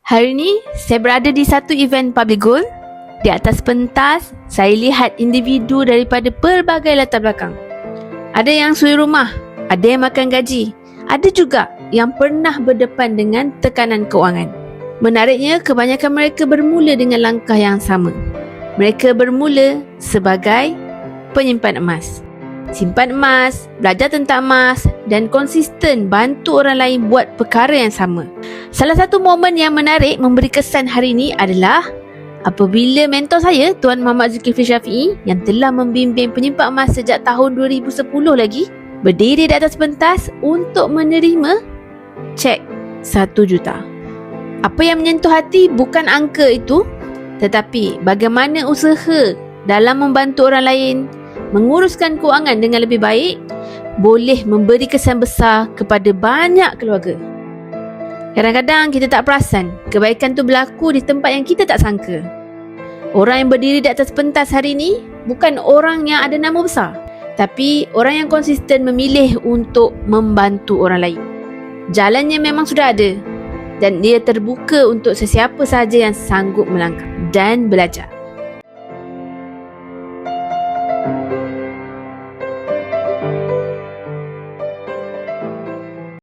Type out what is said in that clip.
Hari ni saya berada di satu event public goal. Di atas pentas, saya lihat individu daripada pelbagai latar belakang. Ada yang suri rumah, ada yang makan gaji, ada juga yang pernah berdepan dengan tekanan keuangan. Menariknya, kebanyakan mereka bermula dengan langkah yang sama. Mereka bermula sebagai penyimpan emas. Simpan emas, belajar tentang emas dan konsisten bantu orang lain buat perkara yang sama. Salah satu momen yang menarik memberi kesan hari ini adalah apabila mentor saya, Tuan Muhammad Zulkifli Syafiee, yang telah membimbing penyimpan emas sejak tahun 2010 lagi, berdiri di atas pentas untuk menerima cek 1 juta. Apa yang menyentuh hati bukan angka itu, tetapi bagaimana usaha dalam membantu orang lain menguruskan kewangan dengan lebih baik boleh memberi kesan besar kepada banyak keluarga. Kadang-kadang kita tak perasan kebaikan tu berlaku di tempat yang kita tak sangka. Orang yang berdiri di atas pentas hari ini bukan orang yang ada nama besar, tapi orang yang konsisten memilih untuk membantu orang lain. Jalannya memang sudah ada dan dia terbuka untuk sesiapa sahaja yang sanggup melangkah dan belajar.